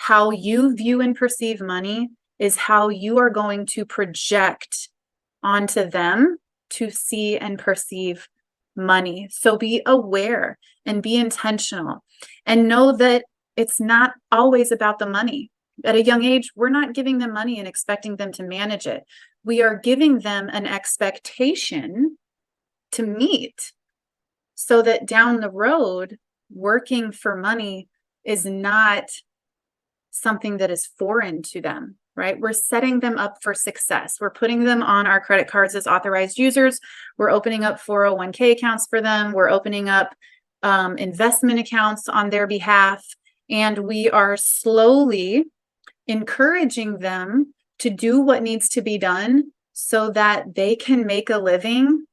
how you view and perceive money is how you are going to project onto them to see and perceive money. So be aware and be intentional and know that it's not always about the money. At a young age, we're not giving them money and expecting them to manage it. We are giving them an expectation to meet so that down the road, working for money is not something that is foreign to them, right? We're setting them up for success. We're putting them on our credit cards as authorized users. We're opening up 401k accounts for them. We're opening up investment accounts on their behalf. And we are slowly encouraging them to do what needs to be done so that they can make a living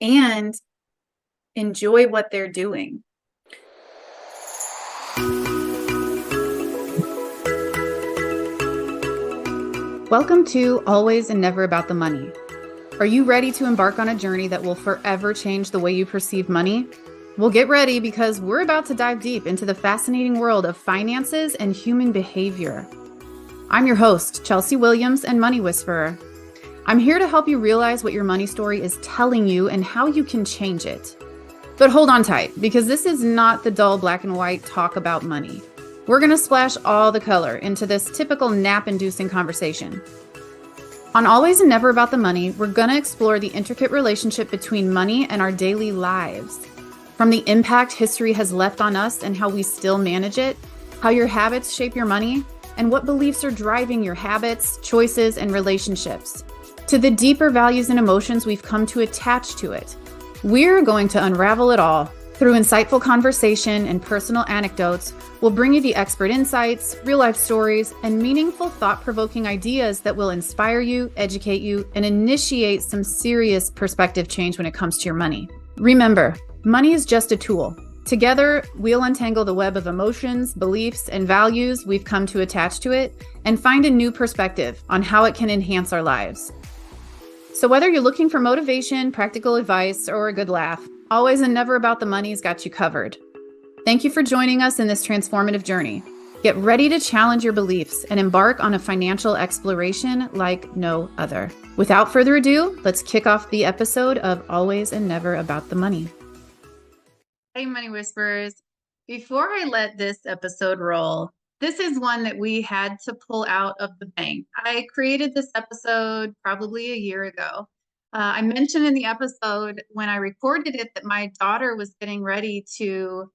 and enjoy what they're doing. Welcome to Always and Never About the Money. Are you ready to embark on a journey that will forever change the way you perceive money? Well, get ready because we're about to dive deep into the fascinating world of finances and human behavior. I'm your host, Chelsea Williams and Money Whisperer. I'm here to help you realize what your money story is telling you and how you can change it. But hold on tight, because this is not the dull black and white talk about money. We're going to splash all the color into this typical nap-inducing conversation. On Always and Never About the Money, we're going to explore the intricate relationship between money and our daily lives. From the impact history has left on us and how we still manage it, how your habits shape your money, and what beliefs are driving your habits, choices, and relationships, to the deeper values and emotions we've come to attach to it. We're going to unravel it all. Through insightful conversation and personal anecdotes, we'll bring you the expert insights, real-life stories, and meaningful, thought-provoking ideas that will inspire you, educate you, and initiate some serious perspective change when it comes to your money. Remember, money is just a tool. Together, we'll untangle the web of emotions, beliefs, and values we've come to attach to it and find a new perspective on how it can enhance our lives. So whether you're looking for motivation, practical advice, or a good laugh, Always and Never About the Money's got you covered. Thank you for joining us in this transformative journey. Get ready to challenge your beliefs and embark on a financial exploration like no other. Without further ado, let's kick off the episode of Always and Never About the Money. Hey, Money Whisperers. Before I let this episode roll, this is one that we had to pull out of the bank. I created this episode probably a year ago. I mentioned in the episode when I recorded it that my daughter was getting ready to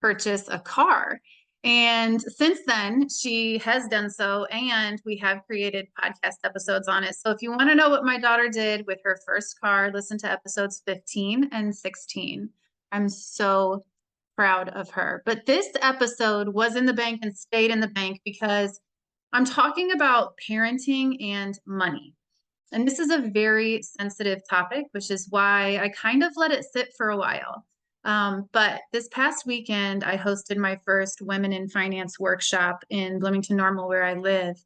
purchase a car. And since then, she has done so, and we have created podcast episodes on it. So if you want to know what my daughter did with her first car, listen to episodes 15 and 16. I'm so proud of her. But this episode was in the bank and stayed in the bank because I'm talking about parenting and money. And this is a very sensitive topic, which is why I kind of let it sit for a while. But this past weekend, I hosted my first Women in Finance workshop in Bloomington Normal, where I live.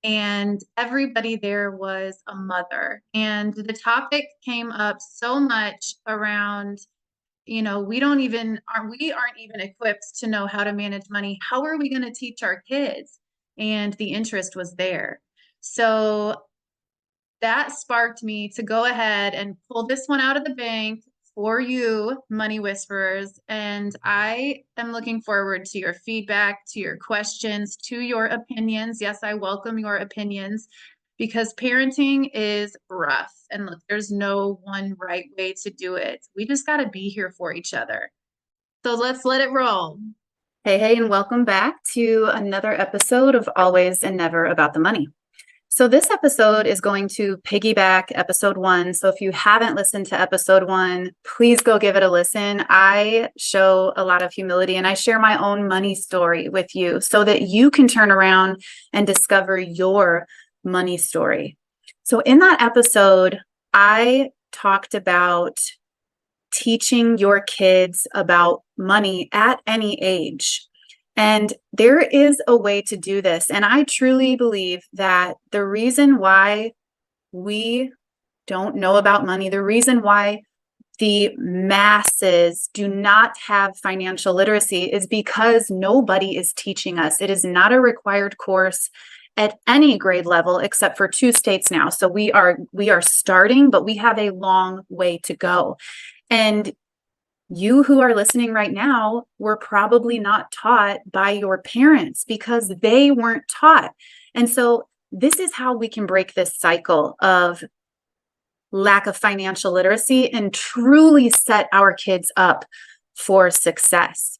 And everybody there was a mother. And the topic came up so much around, we aren't even equipped to know how to manage money. How are we going to teach our kids? And the interest was there. So that sparked me to go ahead and pull this one out of the bank for you, Money Whisperers. And I am looking forward to your feedback, to your questions, to your opinions. Yes, I welcome your opinions because parenting is rough. And look, there's no one right way to do it. We just got to be here for each other. So let's let it roll. Hey, and welcome back to another episode of Always and Never About the Money. So this episode is going to piggyback episode 1. So if you haven't listened to episode 1, please go give it a listen. I show a lot of humility and I share my own money story with you so that you can turn around and discover your money story. So in that episode, I talked about teaching your kids about money at any age. And there is a way to do this. And I truly believe that the reason why we don't know about money, the reason why the masses do not have financial literacy is because nobody is teaching us. It is not a required course at any grade level except for 2 states now. So we are starting, but we have a long way to go. And you who are listening right now were probably not taught by your parents because they weren't taught. And so this is how we can break this cycle of lack of financial literacy and truly set our kids up for success.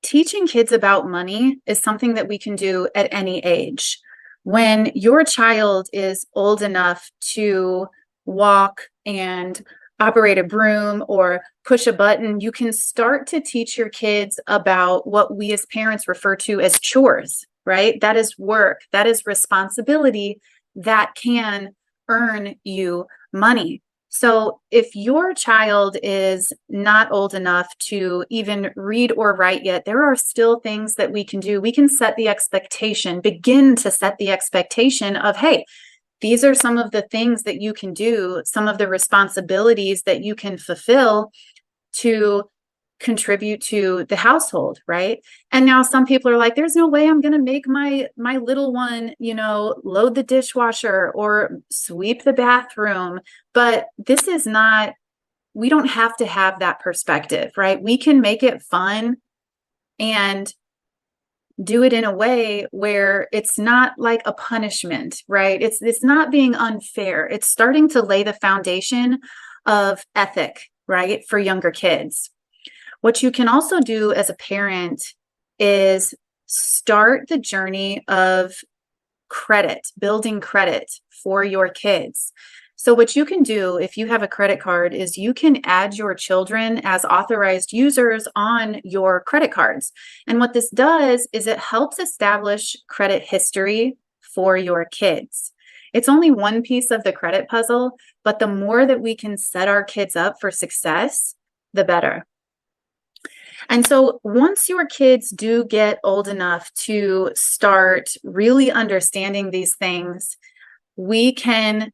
Teaching kids about money is something that we can do at any age. When your child is old enough to walk and operate a broom or push a button, you can start to teach your kids about what we as parents refer to as chores, right? That is work, that is responsibility that can earn you money. So if your child is not old enough to even read or write yet, there are still things that we can do. We can set the expectation, begin to set the expectation of, hey, these are some of the things that you can do, some of the responsibilities that you can fulfill to contribute to the household, right? And now some people are like, there's no way I'm going to make my little one, load the dishwasher or sweep the bathroom. But this is not, we don't have to have that perspective, right? We can make it fun and do it in a way where it's not like a punishment, right? It's not being unfair. It's starting to lay the foundation of ethic, right, for younger kids. What you can also do as a parent is start the journey of credit, building credit for your kids. So what you can do if you have a credit card is you can add your children as authorized users on your credit cards. And what this does is it helps establish credit history for your kids. It's only one piece of the credit puzzle, but the more that we can set our kids up for success, the better. And so once your kids do get old enough to start really understanding these things, we can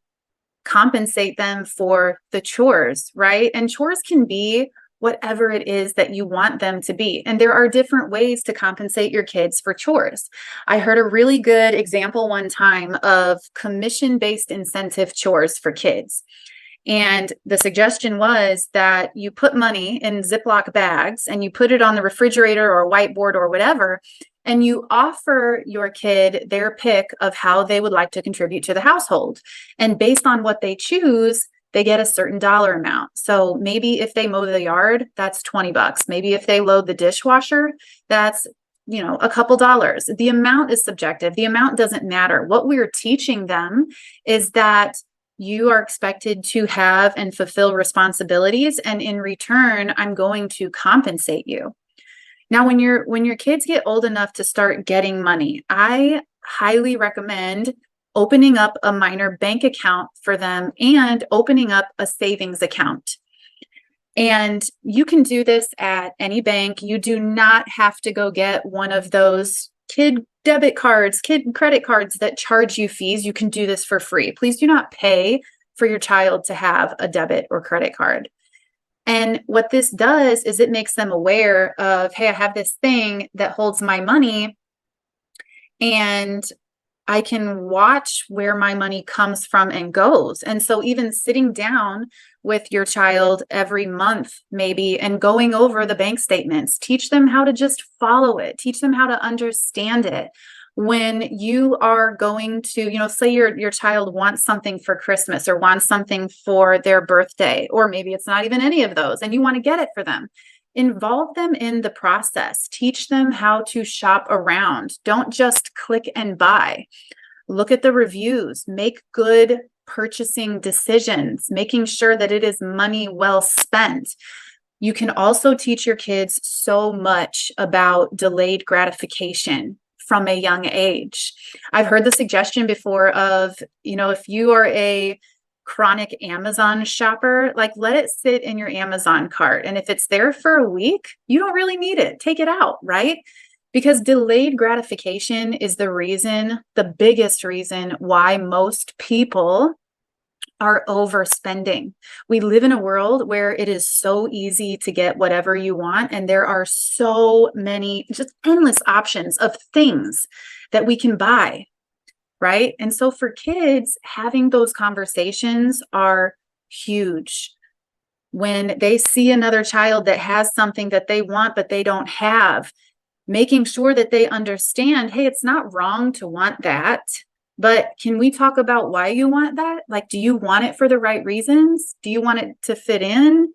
compensate them for the chores, right? And chores can be whatever it is that you want them to be. And there are different ways to compensate your kids for chores. I heard a really good example one time of commission-based incentive chores for kids. And the suggestion was that you put money in Ziploc bags and you put it on the refrigerator or whiteboard or whatever, and you offer your kid their pick of how they would like to contribute to the household. And based on what they choose, they get a certain dollar amount. So maybe if they mow the yard, that's $20. Maybe if they load the dishwasher, that's a couple dollars. The amount is subjective. The amount doesn't matter. What we're teaching them is that you are expected to have and fulfill responsibilities, and in return, I'm going to compensate you. Now, when your kids get old enough to start getting money, I highly recommend opening up a minor bank account for them and opening up a savings account. And you can do this at any bank. You do not have to go get one of those kid debit cards, kid credit cards that charge you fees. You can do this for free. Please do not pay for your child to have a debit or credit card. And what this does is it makes them aware of, hey, I have this thing that holds my money and I can watch where my money comes from and goes. And so even sitting down with your child every month, maybe, and going over the bank statements, teach them how to just follow it, teach them how to understand it. When you are going to, say your child wants something for Christmas or wants something for their birthday, or maybe it's not even any of those and you want to get it for them. Involve them in the process. Teach them how to shop around. Don't just click and buy. Look at the reviews. Make good purchasing decisions, making sure that it is money well spent. You can also teach your kids so much about delayed gratification from a young age. I've heard the suggestion before of, if you are a chronic Amazon shopper, like let it sit in your Amazon cart. And if it's there for a week, you don't really need it. Take it out, right? Because delayed gratification is the biggest reason why most people are overspending. We live in a world where it is so easy to get whatever you want, and there are so many, just endless options of things that we can buy, right? And so for kids, having those conversations are huge. When they see another child that has something that they want, but they don't have, making sure that they understand, hey, it's not wrong to want that, but can we talk about why you want that? Like, do you want it for the right reasons? Do you want it to fit in?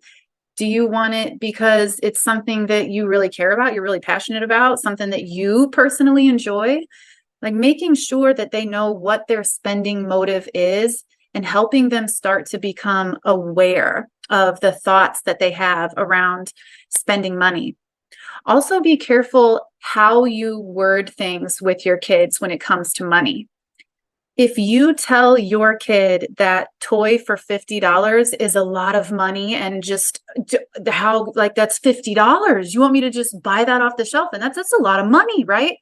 Do you want it because it's something that you really care about, you're really passionate about, something that you personally enjoy? Like making sure that they know what their spending motive is and helping them start to become aware of the thoughts that they have around spending money. Also, be careful how you word things with your kids when it comes to money. If you tell your kid that toy for $50 is a lot of money and just how, like, that's $50, you want me to just buy that off the shelf, and that's a lot of money, right?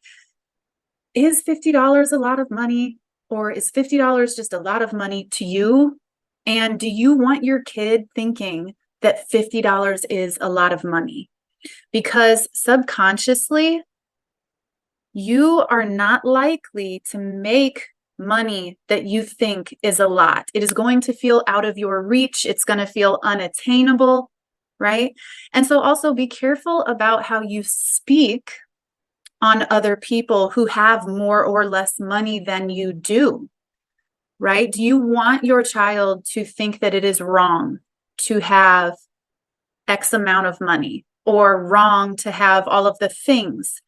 Is $50 a lot of money, or is $50 just a lot of money to you? And do you want your kid thinking that $50 is a lot of money? Because subconsciously, you are not likely to make money that you think is a lot. It is going to feel out of your reach. It's going to feel unattainable, right? And so also be careful about how you speak on other people who have more or less money than you do, right? Do you want your child to think that it is wrong to have X amount of money, or wrong to have all of the things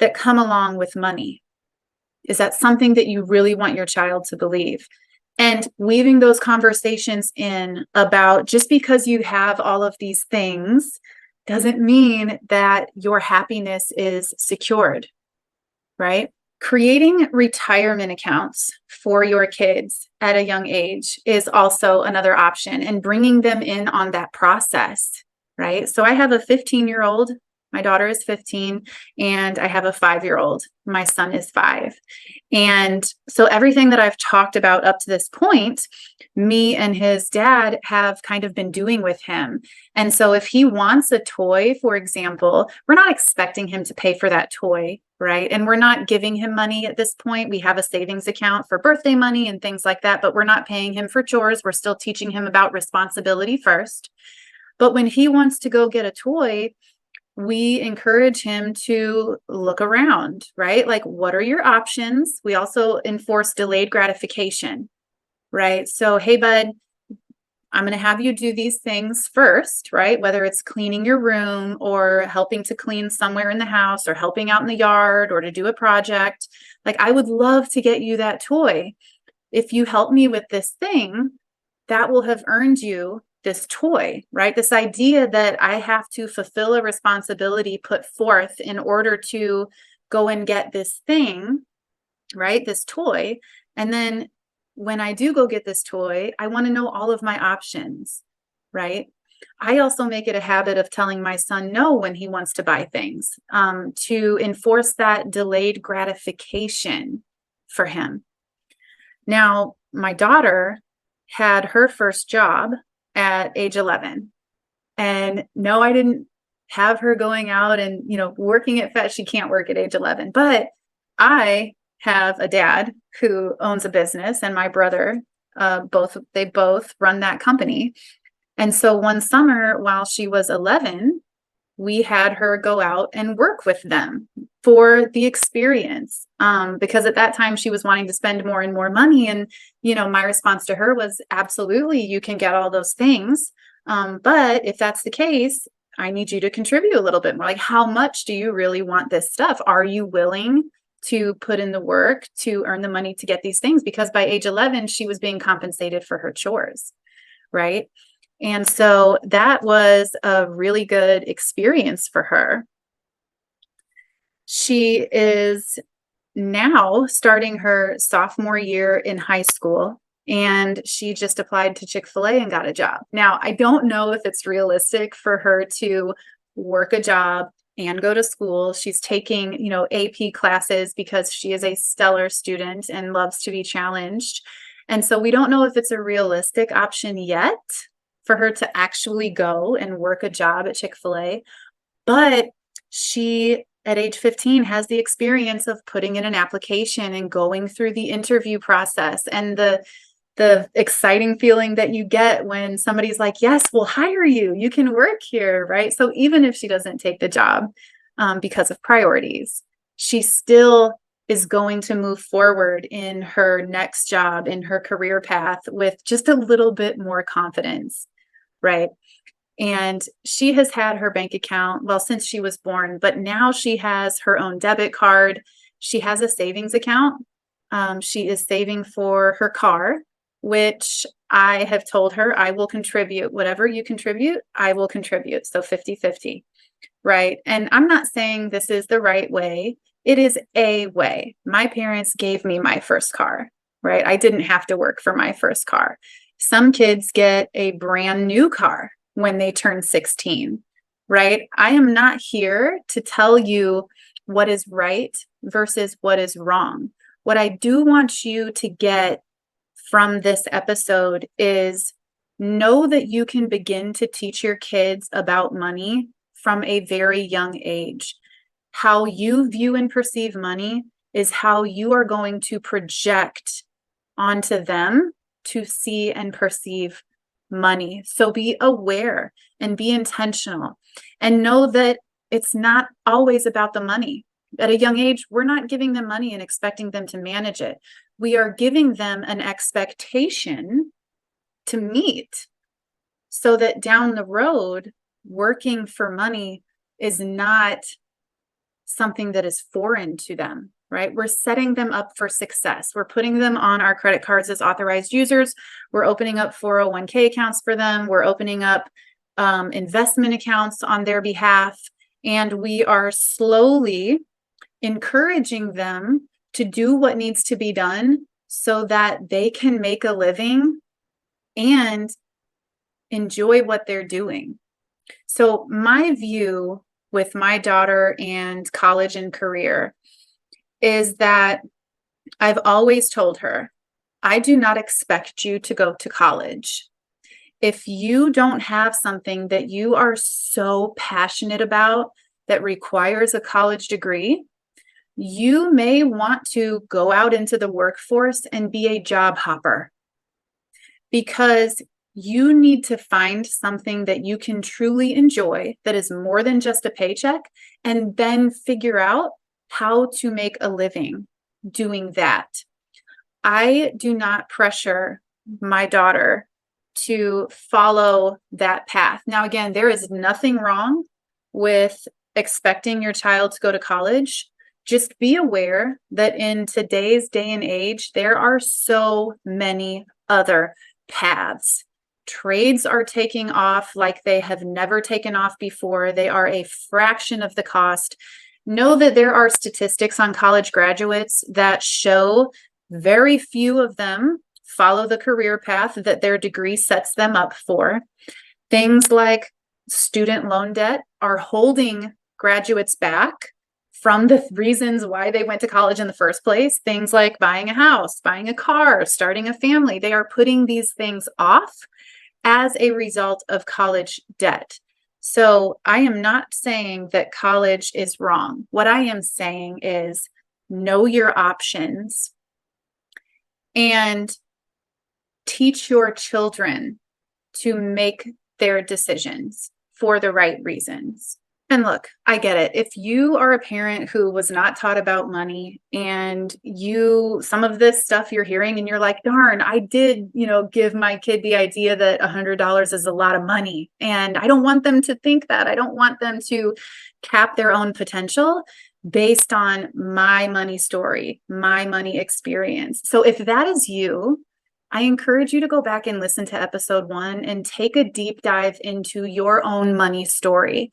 that come along with money? Is that something that you really want your child to believe? And weaving those conversations in about, just because you have all of these things doesn't mean that your happiness is secured, right? Creating retirement accounts for your kids at a young age is also another option, and bringing them in on that process, right? So I have a 15-year-old, my daughter is 15, and I have a 5-year-old, my son is 5. And so everything that I've talked about up to this point, me and his dad have kind of been doing with him. And so if he wants a toy, for example, we're not expecting him to pay for that toy, right? And we're not giving him money at this point. We have a savings account for birthday money and things like that, but we're not paying him for chores. We're still teaching him about responsibility first. But when he wants to go get a toy, we encourage him to look around, right? Like, what are your options? We also enforce delayed gratification, right? So, hey, bud, I'm going to have you do these things first, right? Whether it's cleaning your room or helping to clean somewhere in the house or helping out in the yard or to do a project. Like, I would love to get you that toy. If you help me with this thing, that will have earned you this toy, right? This idea that I have to fulfill a responsibility put forth in order to go and get this thing, right? This toy. And then when I do go get this toy, I want to know all of my options, right? I also make it a habit of telling my son no when he wants to buy things, to enforce that delayed gratification for him. Now, my daughter had her first job at age 11. And no, I didn't have her going out and, working at FET. She can't work at age 11, but I have a dad who owns a business, and my brother, they both run that company. And so one summer while she was 11, we had her go out and work with them for the experience. Because at that time she was wanting to spend more and more money. And, my response to her was, absolutely, you can get all those things. But if that's the case, I need you to contribute a little bit more. Like, how much do you really want this stuff? Are you willing to put in the work to earn the money to get these things? Because by age 11, she was being compensated for her chores, right? And so that was a really good experience for her. She is now starting her sophomore year in high school, and she just applied to Chick-fil-A and got a job. Now, I don't know if it's realistic for her to work a job and go to school. She's taking, AP classes because she is a stellar student and loves to be challenged. And so we don't know if it's a realistic option yet for her to actually go and work a job at Chick-fil-A. But she, at age 15, has the experience of putting in an application and going through the interview process and the exciting feeling that you get when somebody's like, yes, we'll hire you. You can work here, right? So even if she doesn't take the job because of priorities, she still is going to move forward in her next job, in her career path with just a little bit more confidence, right? And she has had her bank account, well, since she was born, but now she has her own debit card. She has a savings account. She is saving for her car, which I have told her I will contribute. Whatever you contribute, I will contribute. So 50-50, right? And I'm not saying this is the right way. It is a way. My parents gave me my first car, right? I didn't have to work for my first car. Some kids get a brand new car when they turn 16, right? I am not here to tell you what is right versus what is wrong. What I do want you to get from this episode is know that you can begin to teach your kids about money from a very young age. How you view and perceive money is how you are going to project onto them to see and perceive money. So be aware and be intentional and know that it's not always about the money. At a young age, we're not giving them money and expecting them to manage it. We are giving them an expectation to meet so that down the road, working for money is not something that is foreign to them, right? We're setting them up for success. We're putting them on our credit cards as authorized users. We're opening up 401k accounts for them. We're opening up investment accounts on their behalf. And we are slowly encouraging them to do what needs to be done so that they can make a living and enjoy what they're doing. So my view with my daughter and college and career is that I've always told her, I do not expect you to go to college. If you don't have something that you are so passionate about that requires a college degree, you may want to go out into the workforce and be a job hopper, because you need to find something that you can truly enjoy that is more than just a paycheck, and then figure out how to make a living doing that. I do not pressure my daughter to follow that path. Now, again, there is nothing wrong with expecting your child to go to college. Just be aware that in today's day and age, there are so many other paths. Trades are taking off like they have never taken off before. They are a fraction of the cost. Know that there are statistics on college graduates that show very few of them follow the career path that their degree sets them up for. Things like student loan debt are holding graduates back from the reasons why they went to college in the first place. Things like buying a house, buying a car, starting a family. They are putting these things off as a result of college debt. So I am not saying that college is wrong. What I am saying is know your options and teach your children to make their decisions for the right reasons. And look, I get it. If you are a parent who was not taught about money and some of this stuff you're hearing and you're like, darn, I did, give my kid the idea that $100 is a lot of money. And I don't want them to think that. I don't want them to cap their own potential based on my money story, my money experience. So if that is you, I encourage you to go back and listen to episode 1 and take a deep dive into your own money story.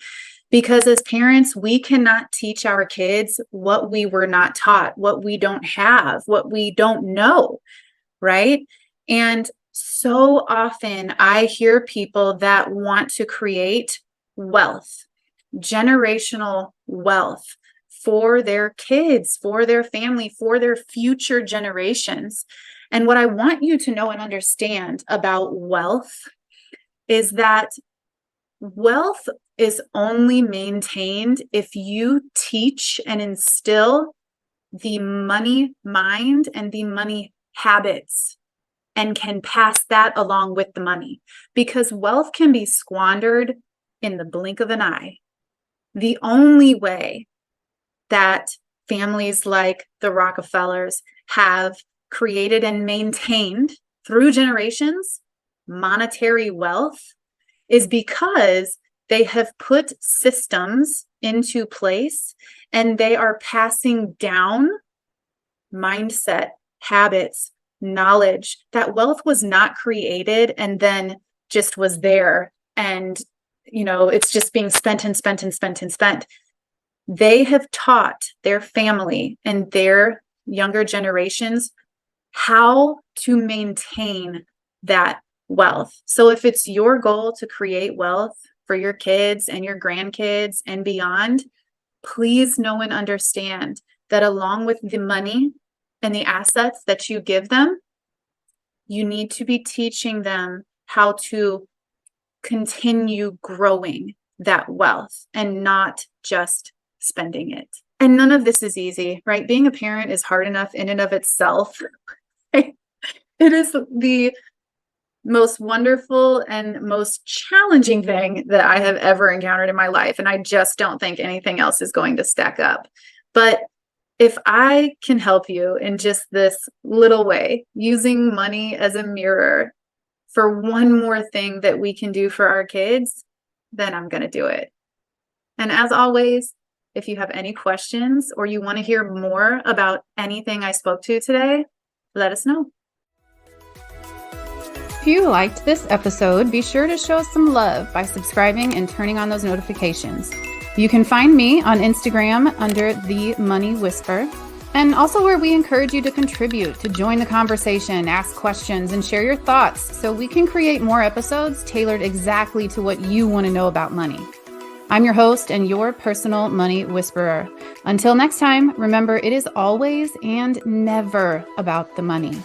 Because as parents, we cannot teach our kids what we were not taught, what we don't have, what we don't know, right? And so often I hear people that want to create wealth, generational wealth for their kids, for their family, for their future generations. And what I want you to know and understand about wealth is that wealth is only maintained if you teach and instill the money mind and the money habits, and can pass that along with the money, because wealth can be squandered in the blink of an eye. The only way that families like the Rockefellers have created and maintained through generations monetary wealth is because they have put systems into place and they are passing down mindset, habits, knowledge. That wealth was not created and then just was there and, it's just being spent and spent and spent and spent. They have taught their family and their younger generations how to maintain that wealth. So if it's your goal to create wealth for your kids and your grandkids and beyond, please know and understand that along with the money and the assets that you give them, you need to be teaching them how to continue growing that wealth and not just spending it. And none of this is easy, right? Being a parent is hard enough in and of itself. It is the most wonderful and most challenging thing that I have ever encountered in my life. And I just don't think anything else is going to stack up. But if I can help you in just this little way, using money as a mirror for one more thing that we can do for our kids, then I'm going to do it. And as always, if you have any questions or you want to hear more about anything I spoke to today, let us know. If you liked this episode, be sure to show us some love by subscribing and turning on those notifications. You can find me on Instagram under The Money Whisper, and also where we encourage you to contribute, to join the conversation, ask questions, and share your thoughts so we can create more episodes tailored exactly to what you want to know about money. I'm your host and your personal money whisperer. Until next time, remember, it is always and never about the money.